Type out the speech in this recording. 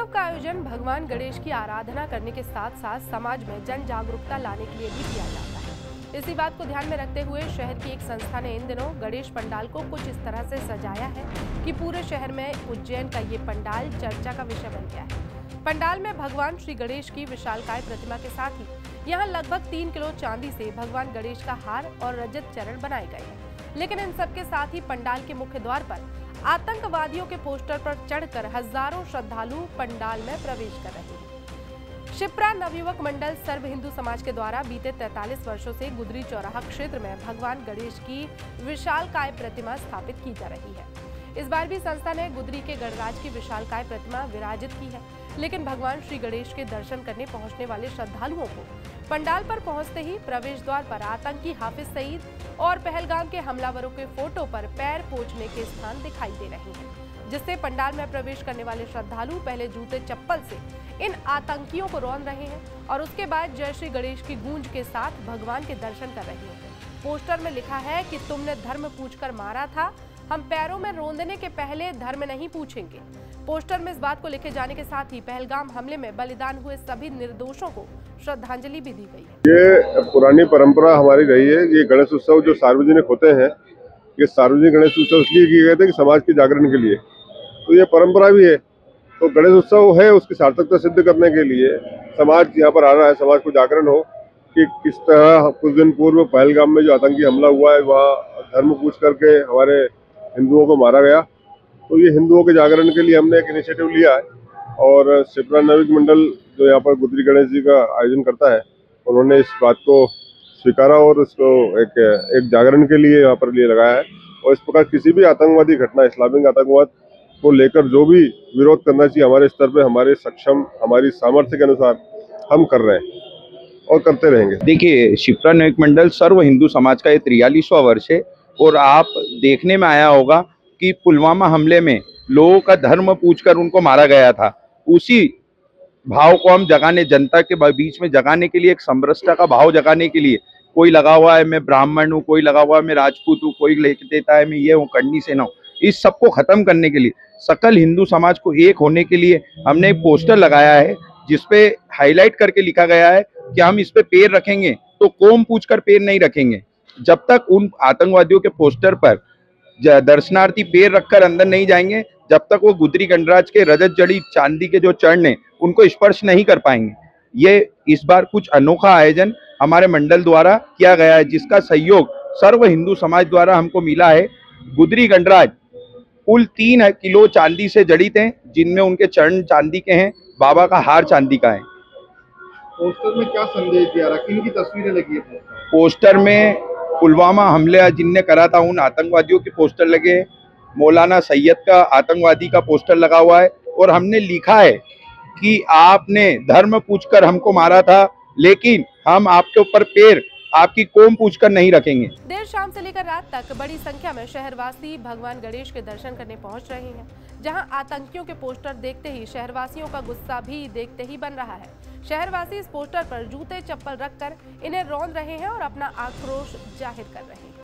महोत्सव का आयोजन भगवान गणेश की आराधना करने के साथ साथ समाज में जन जागरूकता लाने के लिए भी किया जाता है। इसी बात को ध्यान में रखते हुए शहर की एक संस्था ने इन दिनों गणेश पंडाल को कुछ इस तरह से सजाया है कि पूरे शहर में उज्जैन का ये पंडाल चर्चा का विषय बन गया है। पंडाल में भगवान श्री गणेश की विशालकाय प्रतिमा के साथ ही यहाँ लगभग 3 किलो चांदी से भगवान गणेश का हार और रजत चरण बनाए गए हैं। लेकिन इन सबके साथ ही पंडाल के मुख्य द्वार पर आतंकवादियों के पोस्टर पर चढ़कर हजारों श्रद्धालु पंडाल में प्रवेश कर रहे हैं। शिप्रा नवयुवक मंडल सर्व हिंदू समाज के द्वारा बीते 43 वर्षों से गुदरी चौराहा क्षेत्र में भगवान गणेश की विशालकाय प्रतिमा स्थापित की जा रही है। इस बार भी संस्था ने गुदरी के गणराज की विशालकाय प्रतिमा विराजित की है, लेकिन भगवान श्री गणेश के दर्शन करने पहुंचने वाले श्रद्धालुओं को पंडाल पर पहुंचते ही प्रवेश द्वार पर आतंकी हाफिज सईद और पहलगाम के हमलावरों के फोटो पर पैर पोंछने के स्थान दिखाई दे रहे हैं, जिससे पंडाल में प्रवेश करने वाले श्रद्धालु पहले जूते चप्पल से इन आतंकियों को रौंद रहे हैं और उसके बाद जय श्री गणेश की गूंज के साथ भगवान के दर्शन कर रहे हैं। पोस्टर में लिखा है कि तुमने धर्म पूछकर मारा था, हम पैरों में रोंदने के पहले धर्म नहीं पूछेंगे। पोस्टर में इस बात को लिखे जाने के साथ ही पहलगाम हमले में बलिदान हुए सभी निर्दोषों को श्रद्धांजलि भी दी गई है। ये पुरानी परंपरा हमारी रही है। ये गणेश उत्सव जो सार्वजनिक होते हैं, ये सार्वजनिक गणेश उत्सव इसलिए किए गए थे कि समाज के जागरण के लिए, तो ये परंपरा भी है। तो गणेश उत्सव है, उसकी सार्थकता सिद्ध करने के लिए समाज यहाँ पर आ रहा है, समाज को जागरण हो कि किस तरह कुछ दिन पूर्व पहलगाम में जो आतंकी हमला हुआ है, वहाँ धर्म पूछ करके हमारे हिंदुओं को मारा गया। तो ये हिंदुओं के जागरण के लिए हमने एक इनिशिएटिव लिया है और शिप्रा नवयुवक मंडल जो यहाँ पर गुदरी गणेश जी का आयोजन करता है, उन्होंने इस बात को स्वीकारा और उसको एक जागरण के लिए यहाँ पर लिए लगाया है। और इस प्रकार किसी भी आतंकवादी घटना, इस्लामिक आतंकवाद को लेकर जो भी विरोध करना चाहिए, हमारे स्तर पे हमारे सक्षम, हमारी सामर्थ्य के अनुसार हम कर रहे हैं और करते रहेंगे। देखिए, शिप्रा नवयुवक मंडल सर्व हिंदू समाज का ये 43वां वर्ष है और आप देखने में आया होगा कि पुलवामा हमले में लोगों का धर्म पूछकर उनको मारा गया था। उसी भाव को हम जगाने, जनता के बीच में जगाने के लिए, एक समरसता का भाव जगाने के लिए, कोई लगा हुआ है मैं ब्राह्मण हूँ, कोई लगा हुआ है मैं राजपूत हूँ, कोई लेके देता है मैं ये हूँ, करनी सेना हूँ, इस सबको खत्म करने के लिए, सकल हिंदू समाज को एक होने के लिए हमने एक पोस्टर लगाया है जिसपे हाईलाइट करके लिखा गया है कि हम इस पे पैर रखेंगे तो कौम पूछकर पैर नहीं रखेंगे। जब तक उन आतंकवादियों के पोस्टर पर दर्शनार्थी पैर रखकर अंदर नहीं जाएंगे, जब तक वो गुदरी गणराज के रजत जड़ी चांदी के जो चरण हैं उनको स्पर्श नहीं कर पाएंगे। ये इस बार कुछ अनोखा आयोजन हमारे मंडल द्वारा किया गया है, जिसका सहयोग सर्व हिंदू समाज द्वारा हमको मिला है। गुदरी गणराज कुल 3 किलो चांदी से जड़ित हैं, जिनमें उनके चरण चांदी के हैं, बाबा का हार चांदी का है। पोस्टर में क्या संदेश दिया रहा, किन की तस्वीरें लगी है? पोस्टर में पुलवामा हमले जिनने करा था उन आतंकवादियों के पोस्टर लगे, मौलाना सैयद का आतंकवादी का पोस्टर लगा हुआ है और हमने लिखा है कि आपने धर्म पूछकर हमको मारा था, लेकिन हम आपके ऊपर पैर, आपकी कौम पूछकर नहीं रखेंगे। देर शाम से लेकर रात तक बड़ी संख्या में शहरवासी भगवान गणेश के दर्शन करने पहुंच रहे हैं, जहां आतंकियों के पोस्टर देखते ही शहरवासियों का गुस्सा भी देखते ही बन रहा है। शहरवासी इस पोस्टर पर जूते चप्पल रखकर इन्हें रौंद रहे हैं और अपना आक्रोश जाहिर कर रहे हैं।